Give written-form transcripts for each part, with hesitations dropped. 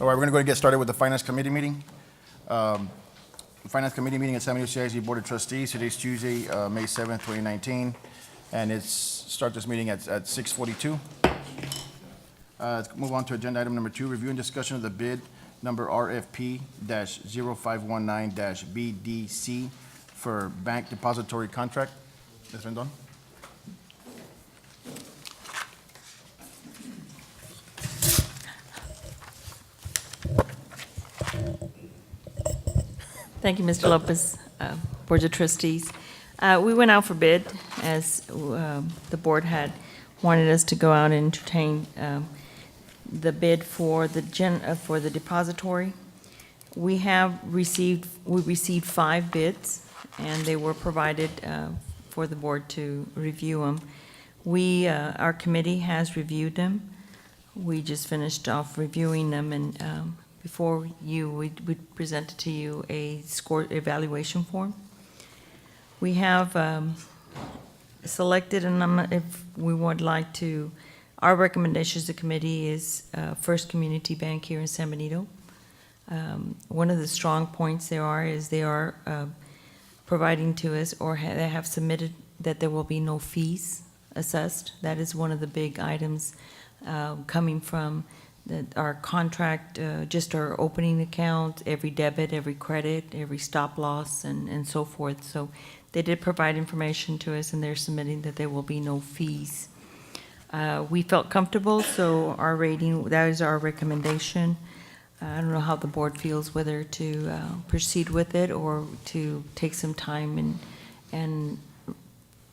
All right, we're going to go ahead and get started with the Finance Committee meeting. Finance Committee meeting at San Benito CISD Board of Trustees. Today's Tuesday, May 7th, 2019, and start this meeting at 6:42. Let's move on to agenda item number 2, review and discussion of the bid number RFP-0519-BDC for bank depository contract. Ms. Rendon? Thank you, Mr. Lopez, Board of Trustees. We went out for bid as the board had wanted us to go out and entertain the bid for the depository. We received 5 bids, and they were provided for the board to review them. Our committee has reviewed them. We just finished off reviewing them, and before we presented to you a score evaluation form. We have selected, and if we would like to, our recommendation as a committee is First Community Bank here in San Benito. One of the strong points is they are providing to us, or they have submitted, that there will be no fees assessed. That is one of the big items coming from our contract, just our opening account, every debit, every credit, every stop loss, and so forth. So they did provide information to us, and they're submitting that there will be no fees. We felt comfortable, so our rating, that is our recommendation. I don't know how the board feels, whether to proceed with it or to take some time and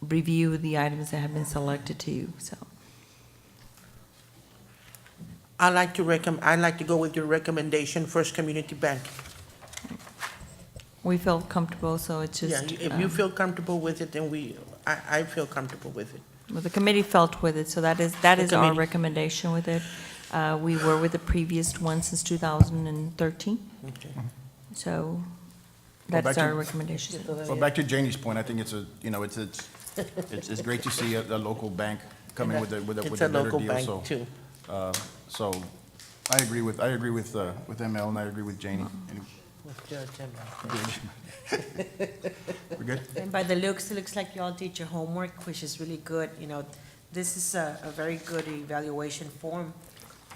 review the items that have been selected to you, so. I'd like to go with your recommendation, First Community Bank. We felt comfortable, so it's just. Yeah, if you feel comfortable with it, then I feel comfortable with it. Well, the committee felt with it, so that is our recommendation with it. We were with the previous one since 2013, Okay. so Well, that's back our to- recommendation. Well, back to Janie's point, I think it's great to see a local bank come in with a It's a better local deal, bank so. too. So I agree with ML, and I agree with Janie. We're good? And by the looks, it looks like you all did your homework, which is really good. You know, this is a very good evaluation form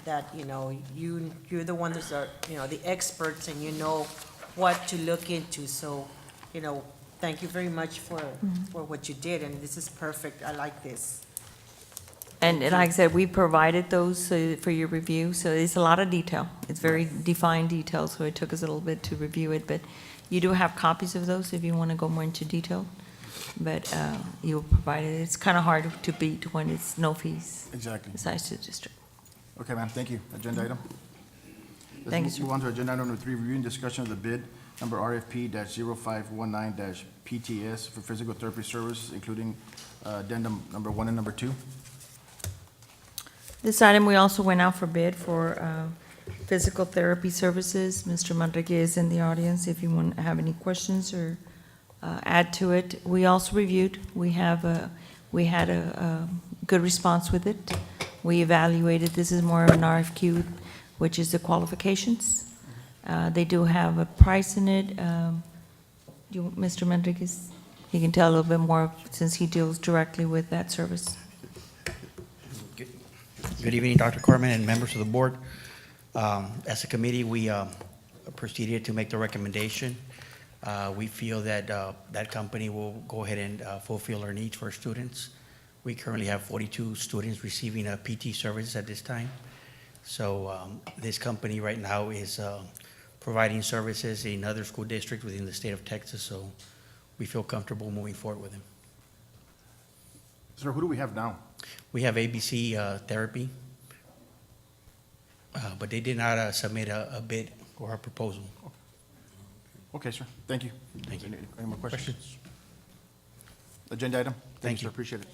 that, you know, you're the ones that are, you know, the experts, and you know what to look into. So, you know, thank you very much for what you did, and this is perfect. I like this. And like I said, we provided those for your review, so it's a lot of detail. It's very defined detail, so it took us a little bit to review it, but you do have copies of those if you want to go more into detail. But you'll provide it. It's kind of hard to beat when it's no fees. Exactly. Besides the district. Okay, ma'am, thank you. Agenda item? Thank you, Let's sir. move on to agenda item number 3, review and discussion of the bid number RFP-0519-PTS for physical therapy service, including addendum number 1 and number 2. This item, we also went out for bid for physical therapy services. Mr. Manrique is in the audience if you want to have any questions or add to it. We also reviewed. We had a good response with it. We evaluated. This is more of an RFQ, which is the qualifications. They do have a price in it. Mr. Manrique, he can tell a little bit more since he deals directly with that service. Good evening, Dr. Corman and members of the board. As a committee, we proceeded to make the recommendation. We feel that that company will go ahead and fulfill our needs for our students. We currently have 42 students receiving PT services at this time. So this company right now is providing services in other school districts within the state of Texas, so we feel comfortable moving forward with them. Sir, who do we have now? We have ABC Therapy, but they did not submit a bid or a proposal. Okay, sir, thank you. Thank you. Any more questions? Agenda item? Thank Sir, you. appreciate it.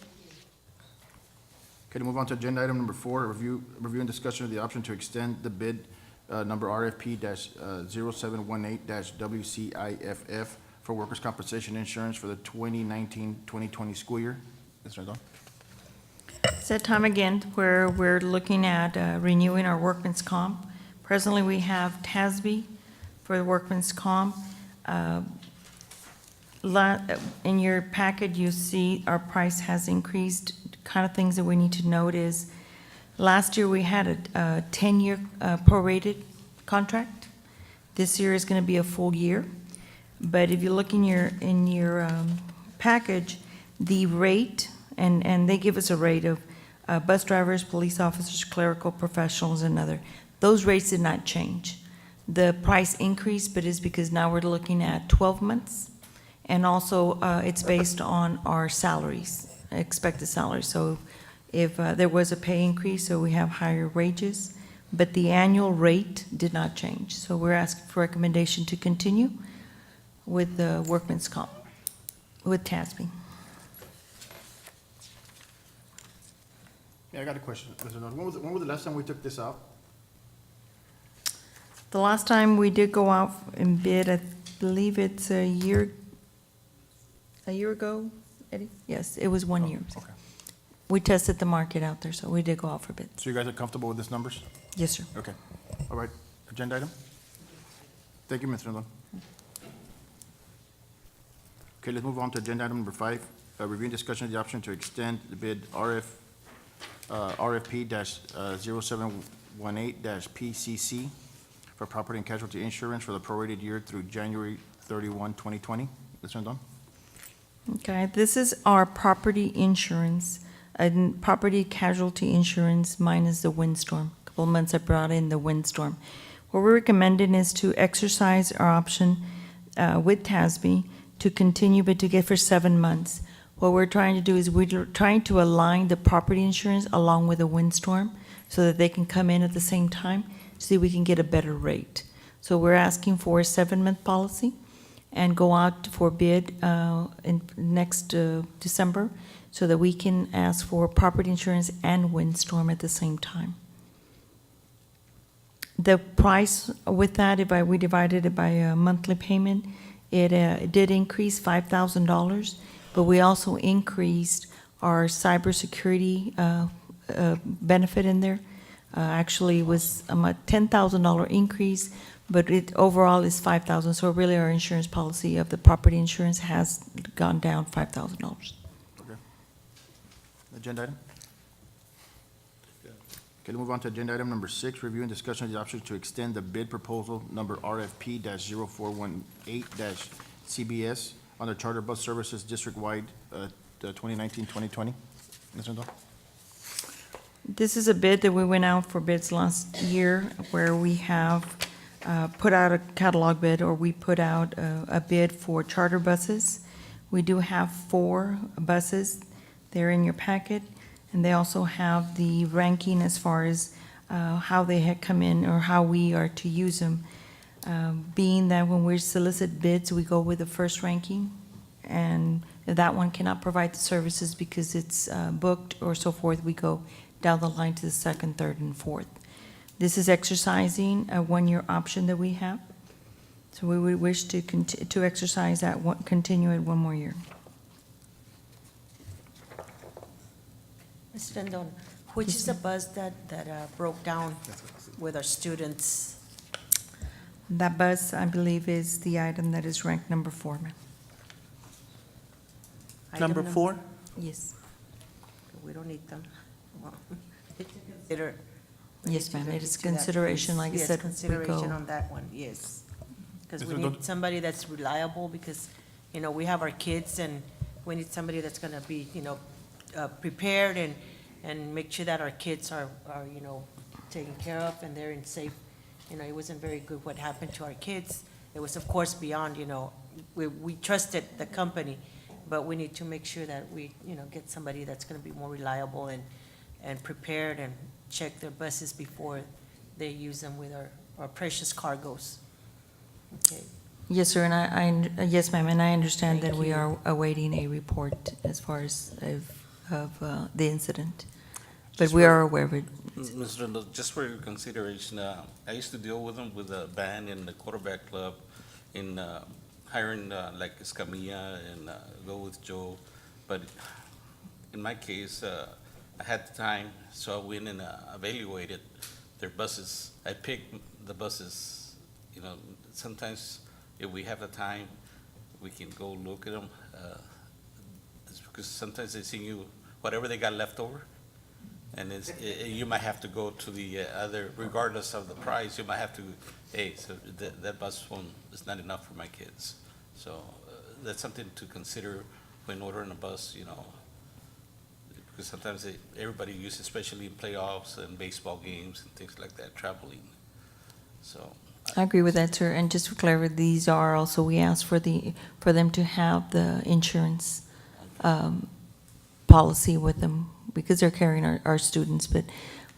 Okay, to move on to agenda item number 4, review and discussion of the option to extend the bid number RFP-0718-WCIFF for workers' compensation insurance for the 2019-2020 school year. Ms. Rendon? It's that time again where we're looking at renewing our workman's comp Presently, we have TASB for the workman's comp. In your packet, you see our price has increased. Kind of things that we need to note is, last year we had a 10-year prorated contract. This year is going to be a full year. But if you look in your package, the rate, and they give us a rate of bus drivers, police officers, clerical professionals, and other. Those rates did not change. The price increased, but is because now we're looking at 12 months. And also, it's based on our salaries, expected salaries. So if there was a pay increase, so we have higher wages, but the annual rate did not change. So we're asking for recommendation to continue with the workman's comp, with TASB. Yeah, I got a question. Mr. Norton. When was the last time we took this out? The last time we did go out and bid, I believe it's a year ago, Eddie? Yes, it was 1 year. Okay. We tested the market out there, so we did go out for bids. So you guys are comfortable with these numbers? Yes, sir. Okay. All right. Agenda item? Thank you, Mr. Rendon. Okay, let's move on to agenda item number 5. Review and discussion of the option to extend the bid RFP-0718-PCC for property and casualty insurance for the prorated year through January 31, 2020. Mr. Rendon? Okay, this is our property insurance, and property casualty insurance minus the windstorm. A couple of months I brought in the windstorm. What we're recommending is to exercise our option with TASB to continue, but to get for 7 months. What we're trying to do is we're trying to align the property insurance along with the windstorm so that they can come in at the same time, so that we can get a better rate. So we're asking for a 7-month policy and go out for bid in next December so that we can ask for property insurance and windstorm at the same time. The price with that, we divided it by a monthly payment, it did increase $5,000, but we also increased our cybersecurity benefit in there. Actually, it was a $10,000 increase, but it overall is $5,000. So really, our insurance policy of the property insurance has gone down $5,000. Okay. Agenda item? Okay, let's move on to agenda item number 6, review and discussion of the option to extend the bid proposal number RFP-0418-CBS on the charter bus services district-wide 2019-2020. Ms. Rendon? This is a bid that we went out for bids last year, where we have put out a catalog bid, or we put out a bid for charter buses. We do have 4 buses. They're in your packet, and they also have the ranking as far as how they had come in or how we are to use them. Being that when we solicit bids, we go with the first ranking, and if that one cannot provide the services because it's booked or so forth, we go down the line to the 2nd, 3rd, and 4th. This is exercising a 1-year option that we have. So we would wish to exercise that, continue it 1 more year. Ms. Rendon, which is the bus that broke down with our students? That bus, I believe, is the item that is ranked number 4, ma'am. Number Item 4? Yes. We don't need them. Well, it's a consider. we Yes, need to ma'am, look it is into that, consideration, please. like I Yes, said, we consideration go- on that one, yes. Because we Mr. need Don- somebody that's reliable, because, we have our kids, and we need somebody that's gonna be, prepared and make sure that our kids are, taken care of and they're in safe. It wasn't very good what happened to our kids. It was, of course, beyond, we trusted the company, but we need to make sure that we, get somebody that's gonna be more reliable and prepared and check their buses before they use them with our precious cargoes. Okay, Yes, sir, and yes, ma'am, and I understand that Thank we you. are awaiting a report as far as of the incident. But Just we for- are aware of it. Mr. Rendon, just for your consideration, I used to deal with them with the band in the quarterback club in hiring like Escamilla and Go With Joe. But in my case, I had the time, so I went and evaluated their buses. I pick the buses, you know, sometimes if we have the time, we can go look at them. It's because sometimes they send you whatever they got left over. And you might have to go to the other, regardless of the price, you might have to, hey, so that bus one is not enough for my kids. So that's something to consider when ordering a bus, you know, because sometimes everybody uses, especially in playoffs and baseball games and things like that, traveling. So. I agree with that, sir. And just for clarity, these are also, we asked for them to have the insurance policy with them because they're carrying our students. But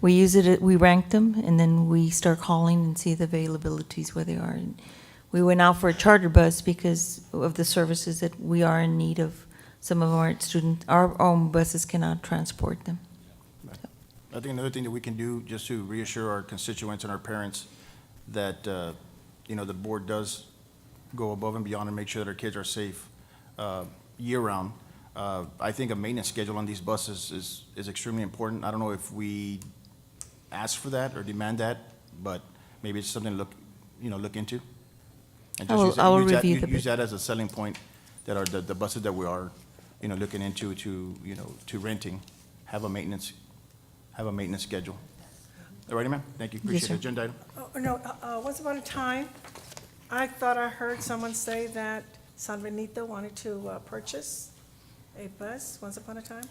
we use it, we rank them, and then we start calling and see the availabilities where they are. And we went out for a charter bus because of the services that we are in need of. Some of our students, our own buses cannot transport them. I think another thing that we can do, just to reassure our constituents and our parents that, you know, the board does go above and beyond and make sure that our kids are safe year-round. I think a maintenance schedule on these buses is extremely important. I don't know if we ask for that or demand that, but maybe it's something to look into. And just I will use that- review the use that as a selling point, that are the buses that we are, looking into to renting, have a maintenance schedule. All righty, ma'am? Thank you. Yes, Appreciate sir. it. Agenda item. Oh, no, once upon a time, I thought I heard someone say that San Benito wanted to purchase a bus once upon a time.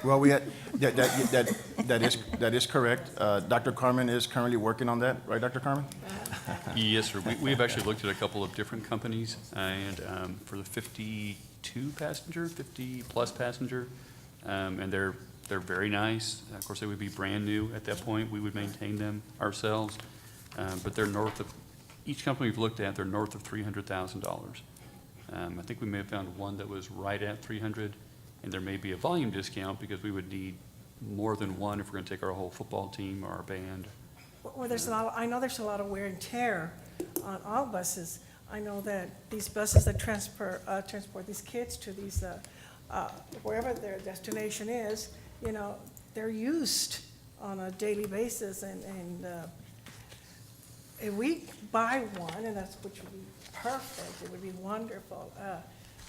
Well, we had, that is correct. Dr. Carmen is currently working on that, right, Dr. Carmen? Yes, sir. We've actually looked at a couple of different companies, and for the 50-plus passenger, and they're very nice. Of course, they would be brand new at that point. We would maintain them ourselves, but they're north of, each company we've looked at, they're north of $300,000. I think we may have found one that was right at 300, and there may be a volume discount because we would need more than one if we're going to take our whole football team or our band. Well, I know there's a lot of wear and tear on all buses. I know that these buses that transport these kids to these, wherever their destination is, they're used on a daily basis, and if we buy one, and that's, which would be perfect, it would be wonderful.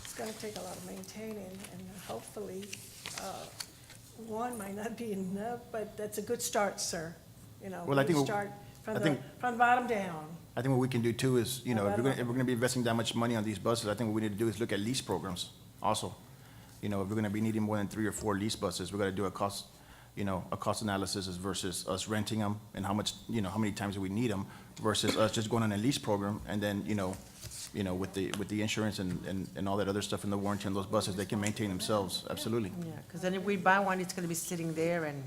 It's gonna take a lot of maintaining, and hopefully, one might not be enough, but that's a good start, sir. Well, I we think- start I from think- the bottom down. I think what we can do too is, if we're gonna be investing that much money on these buses, I think what we need to do is look at lease programs also. If we're gonna be needing more than 3 or 4 lease buses, we gotta do a cost analysis versus us renting them and how much, how many times do we need them versus us just going on a lease program and then, with the insurance and all that other stuff and the warranty on those buses, they can maintain themselves, absolutely. Yeah, because then if we buy one, it's gonna be sitting there and,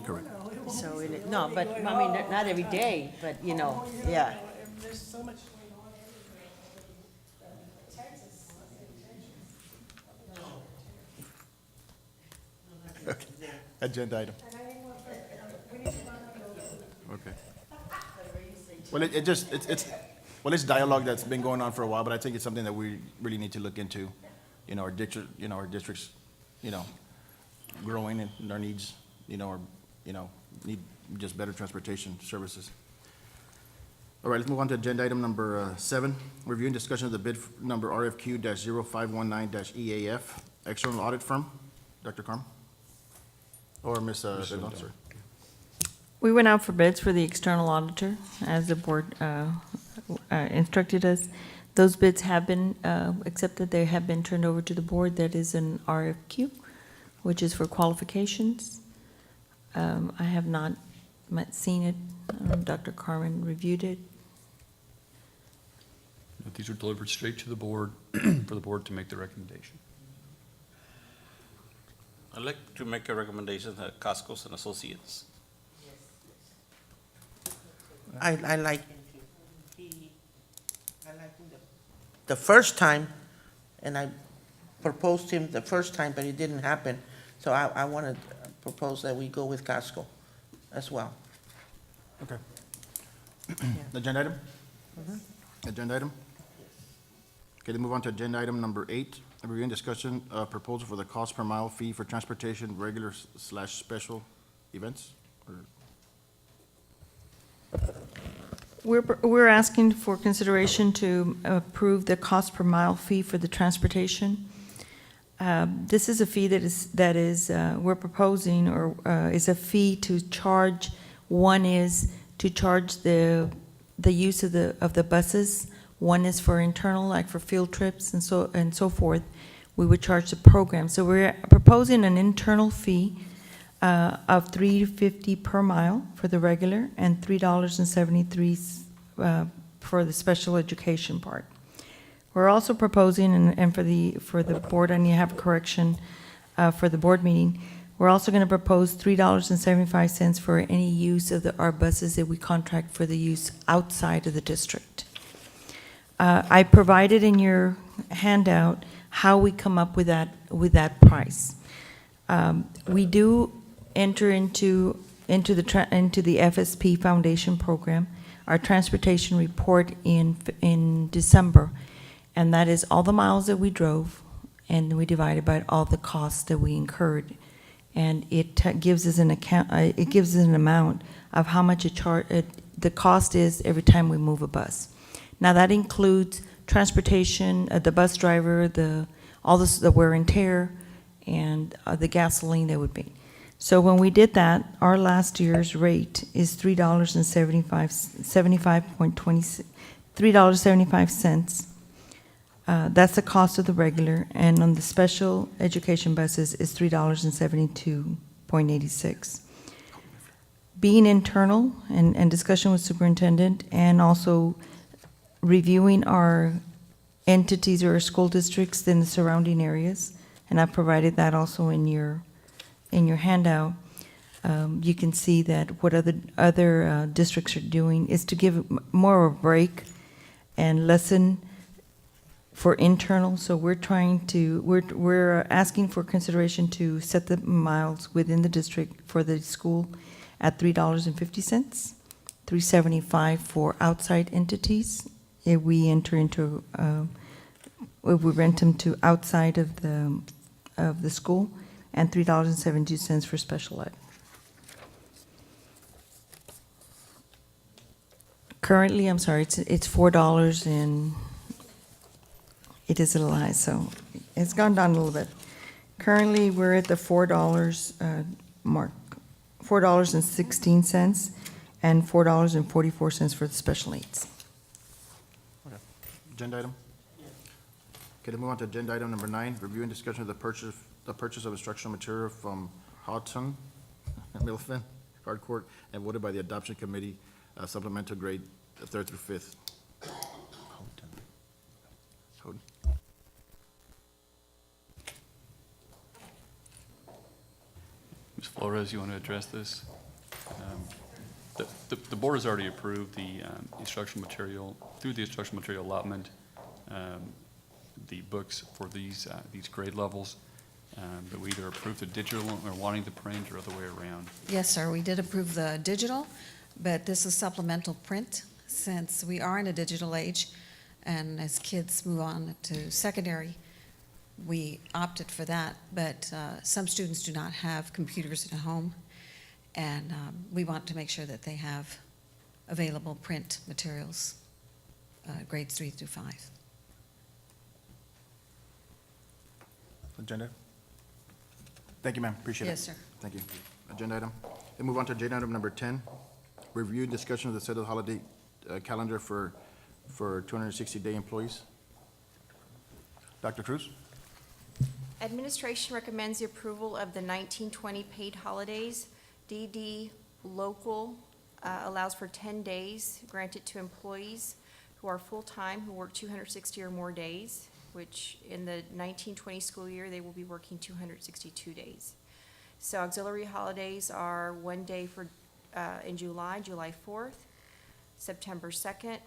Correct. so, no, but, I mean, not every day, but, yeah. There's so much going on everywhere. Texas. Agenda item. Okay. Well, it's dialogue that's been going on for a while, but I think it's something that we really need to look into. Our district's, growing and our needs, need just better transportation services. All right, let's move on to agenda item number 7, review and discussion of the bid number RFQ-0519-EAF, external audit firm. Dr. Carmen? Or Ms. Rendon, sorry. We went out for bids for the external auditor, as the board instructed us. Those bids have been accepted. They have been turned over to the board. That is an RFQ, which is for qualifications. I have not seen it. Dr. Carmen reviewed it. These are delivered straight to the board for the board to make the recommendation. I'd like to make a recommendation that Costco's and Associates. I like the first time, and I proposed him the first time, but it didn't happen. So I want to propose that we go with Costco as well. Okay. Agenda item? Agenda item? Okay, then move on to agenda item number 8, a review and discussion, proposal for the cost per mile fee for transportation, regular/special events. Or- We're asking for consideration to approve the cost per mile fee for the transportation. This is a fee we're proposing, or is a fee to charge. One is to charge the use of the buses. One is for internal, like for field trips and so forth. We would charge the program. So we're proposing an internal fee of $3.50 per mile for the regular and $3.73 for the special education part. We're also proposing, and for the board, I need to have a correction for the board meeting. We're also going to propose $3.75 for any use of our buses that we contract for the use outside of the district. I provided in your handout how we come up with that price. We do enter into the FSP Foundation program, our transportation report in December, and that is all the miles that we drove, and we divided by all the costs that we incurred, and it gives us an amount of how much the cost is every time we move a bus. Now that includes transportation, the bus driver, the wear and tear, and the gasoline that would be. So when we did that, our last year's rate is $3.75. That's the cost of the regular, and on the special education buses is $3.72.86. Being internal and discussion with superintendent, and also reviewing our entities or our school districts in the surrounding areas, and I provided that also in your handout. You can see that what other districts are doing is to give more of a break and lessen for internal. So we're asking for consideration to set the miles within the district for the school at $3.50, $3.75 for outside entities. If we enter into, if we rent them to outside of the school, and $3.72 for special ed. Currently, I'm sorry, it's $4, and it is a lie, so it's gone down a little bit. Currently, we're at the $4 mark, $4.16, and $4.44 for the special needs. Okay. Agenda item? Okay, then move on to agenda item number 9, review and discussion of the purchase of instructional material from Houghton, Milfin, Hardcourt, and voted by the adoption committee, supplemental grade 3rd through 5th. Houghton. Ms. Flores, you want to address this? The board has already approved the instructional material, through the instructional material allotment, the books for these grade levels, but we either approved the digital or wanting the print or other way around. Yes, sir, we did approve the digital, but this is supplemental print since we are in a digital age, and as kids move on to secondary, we opted for that, but some students do not have computers at home, and we want to make sure that they have available print materials, grades 3 through 5. Agenda? Thank you, ma'am, appreciate it. Yes, sir. Thank you. Agenda item. Then move on to agenda item number 10, review and discussion of the set of holiday calendar for 260-day employees. Dr. Cruz? Administration recommends the approval of the 1920 paid holidays. DD local allows for 10 days granted to employees who are full-time, who work 260 or more days, which in the 1920 school year, they will be working 262 days. So auxiliary holidays are 1 day for in July, July 4th, September 2nd,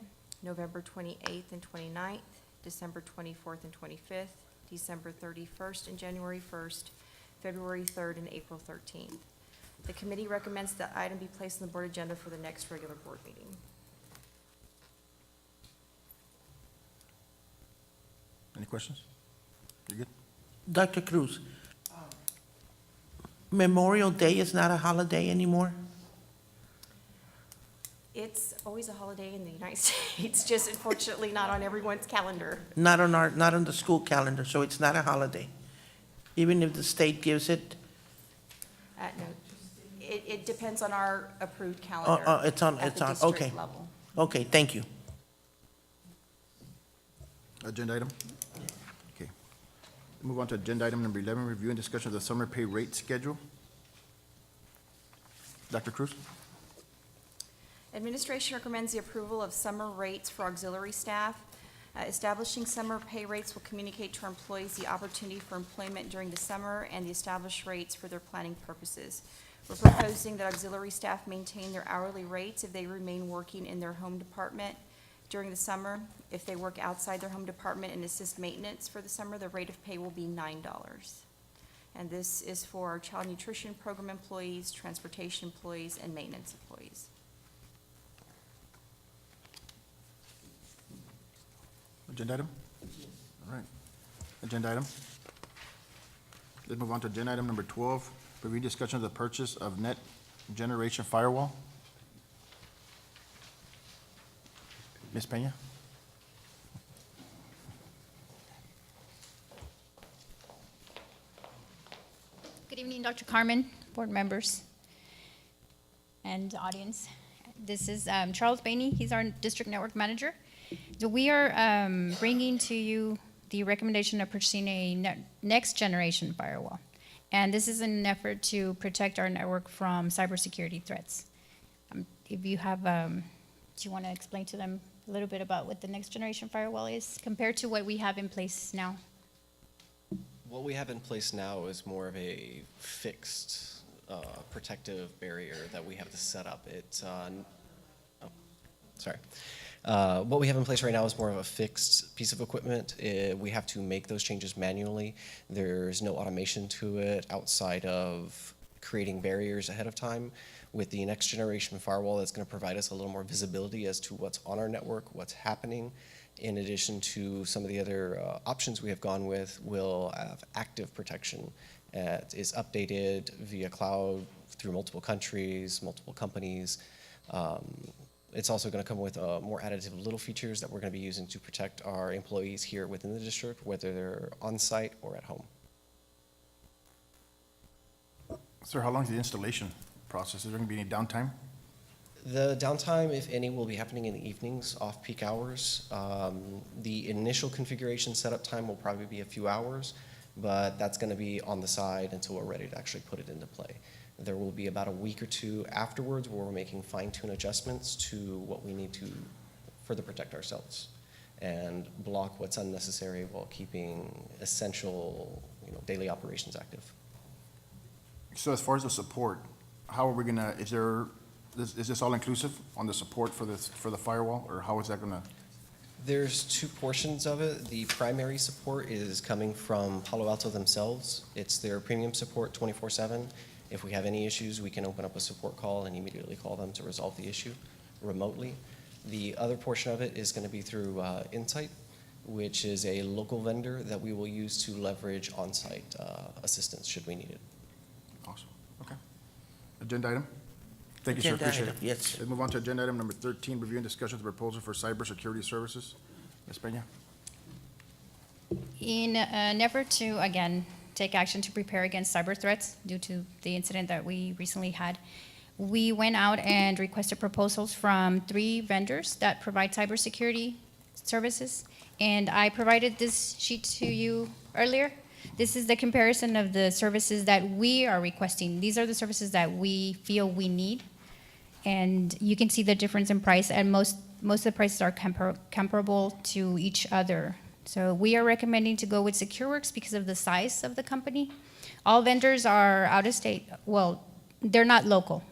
November 28th and 29th, December 24th and 25th, December 31st and January 1st, February 3rd and April 13th. The committee recommends that item be placed on the board agenda for the next regular board meeting. Any questions? You good? Dr. Cruz, Memorial Day is not a holiday anymore? It's always a holiday in the United States, just unfortunately not on everyone's calendar. Not on the school calendar, so it's not a holiday. Even if the state gives it, No, it depends on our approved calendar. it's on, at it's the on, district okay. level. Okay, thank you. Agenda item? Okay. Move on to agenda item number 11, review and discussion of the summer pay rate schedule. Dr. Cruz? Administration recommends the approval of summer rates for auxiliary staff. Establishing summer pay rates will communicate to our employees the opportunity for employment during the summer and the established rates for their planning purposes. We're proposing that auxiliary staff maintain their hourly rates if they remain working in their home department during the summer. If they work outside their home department and assist maintenance for the summer, the rate of pay will be $9. And this is for our child nutrition program employees, transportation employees, and maintenance employees. Agenda item? All right. Agenda item? Let's move on to agenda item number 12, review discussion of the purchase of net generation firewall. Ms. Peña? Good evening, Dr. Carmen, board members, and audience. This is Charles Bainey. He's our district network manager. So we are bringing to you the recommendation of purchasing a next generation firewall. And this is in an effort to protect our network from cybersecurity threats. If you have, do you want to explain to them a little bit about what the next generation firewall is compared to what we have in place now? What we have in place now is more of a fixed protective barrier that we have to set up. What we have in place right now is more of a fixed piece of equipment. We have to make those changes manually. There's no automation to it outside of creating barriers ahead of time. With the next generation firewall, that's going to provide us a little more visibility as to what's on our network, what's happening. In addition to some of the other options we have gone with, we'll have active protection. It is updated via cloud through multiple countries, multiple companies. It's also going to come with more additive little features that we're going to be using to protect our employees here within the district, whether they're on-site or at home. Sir, how long is the installation process? Is there going to be any downtime? The downtime, if any, will be happening in the evenings, off-peak hours. The initial configuration setup time will probably be a few hours, but that's going to be on the side until we're ready to actually put it into play. There will be about a week or two afterwards where we're making fine-tune adjustments to what we need to further protect ourselves and block what's unnecessary while keeping essential, daily operations active. So as far as the support, how are we going to, is this all inclusive on the support for the firewall, or how is that going to? There's two portions of it. The primary support is coming from Palo Alto themselves. It's their premium support 24/7. If we have any issues, we can open up a support call and immediately call them to resolve the issue remotely. The other portion of it is going to be through Insight, which is a local vendor that we will use to leverage on-site assistance should we need it. Awesome, okay. Agenda item? Thank you, sir, Agenda appreciate item, it. yes. Let's move on to agenda item number 13, review and discussion of the proposal for cybersecurity services. Ms. Peña? In an effort to, again, take action to prepare against cyber threats due to the incident that we recently had, we went out and requested proposals from 3 vendors that provide cybersecurity services. And I provided this sheet to you earlier. This is the comparison of the services that we are requesting. These are the services that we feel we need. And you can see the difference in price, and most of the prices are comparable to each other. So we are recommending to go with SecureWorks because of the size of the company. All vendors are out of state. Well, they're not local.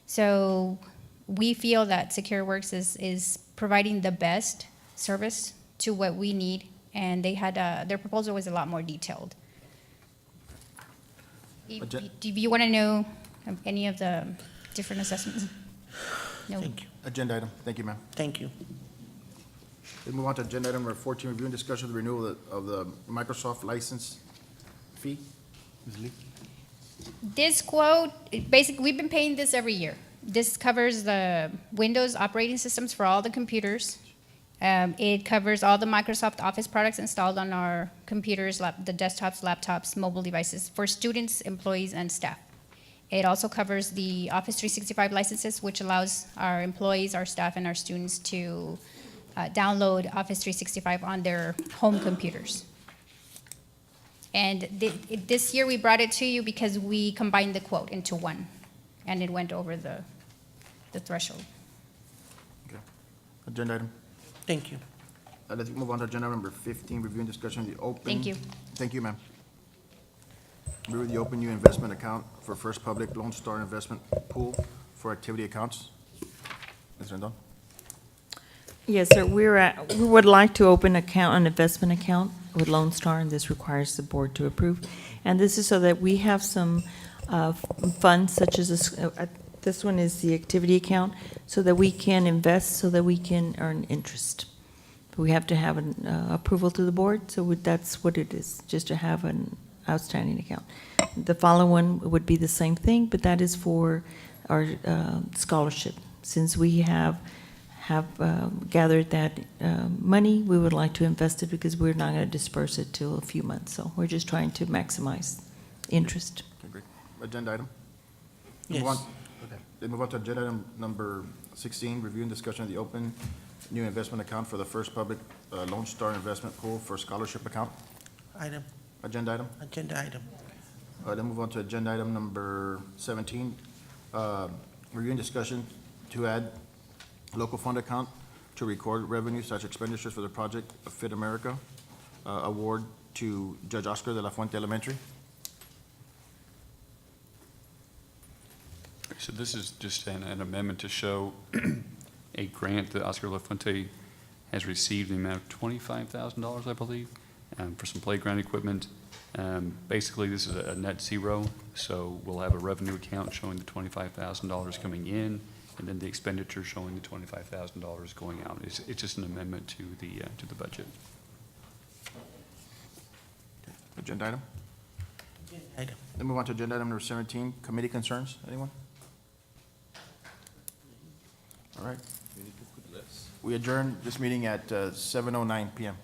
So we feel that SecureWorks is providing the best service to what we need, and they had their proposal was a lot more detailed. Do you want to know any of the different assessments? No. Thank you. Agenda item, thank you, ma'am. Thank you. Let's move on to agenda item number 14, review and discussion of the renewal of the Microsoft license fee. Ms. Lee? This quote, basically, we've been paying this every year. This covers the Windows operating systems for all the computers. It covers all the Microsoft Office products installed on our computers, the desktops, laptops, mobile devices for students, employees, and staff. It also covers the Office 365 licenses, which allows our employees, our staff, and our students to download Office 365 on their home computers. And this year, we brought it to you because we combined the quote into one, and it went over the threshold. Okay. Agenda item. Thank you. Let's move on to agenda number 15, review and discussion of the open. Thank you. Thank you, ma'am. Review the open new investment account for First Public Lone Star Investment Pool for activity accounts. Ms. Rendon? Yes, sir. We would like to open an investment account with Lone Star, and this requires the board to approve. And this is so that we have some funds such as this one is the activity account, so that we can invest, so that we can earn interest. We have to have an approval to the board, so that's what it is, just to have an outstanding account. The following one would be the same thing, but that is for our scholarship. Since we have gathered that money, we would like to invest it because we're not going to disperse it till a few months. So we're just trying to maximize interest. Okay, great. Agenda item? Yes. Move on. Okay. Then move on to agenda item number 16, review and discussion of the open new investment account for the First Public Lone Star Investment Pool for scholarship account. Item, Agenda item? agenda item. Then move on to agenda item number 17, review and discussion to add local fund account to record revenue/expenditures for the project of Fit America award to Judge Oscar de la Fuente Elementary. So this is just an amendment to show a grant that Oscar La Fuente has received in the amount of $25,000, I believe, for some playground equipment. Basically, this is a net zero, so we'll have a revenue account showing the $25,000 coming in, and then the expenditure showing the $25,000 going out. It's just an amendment to the budget. Agenda item? Item. Then move on to agenda item number 17, committee concerns. Anyone? All right. We adjourn this meeting at 7:09 PM.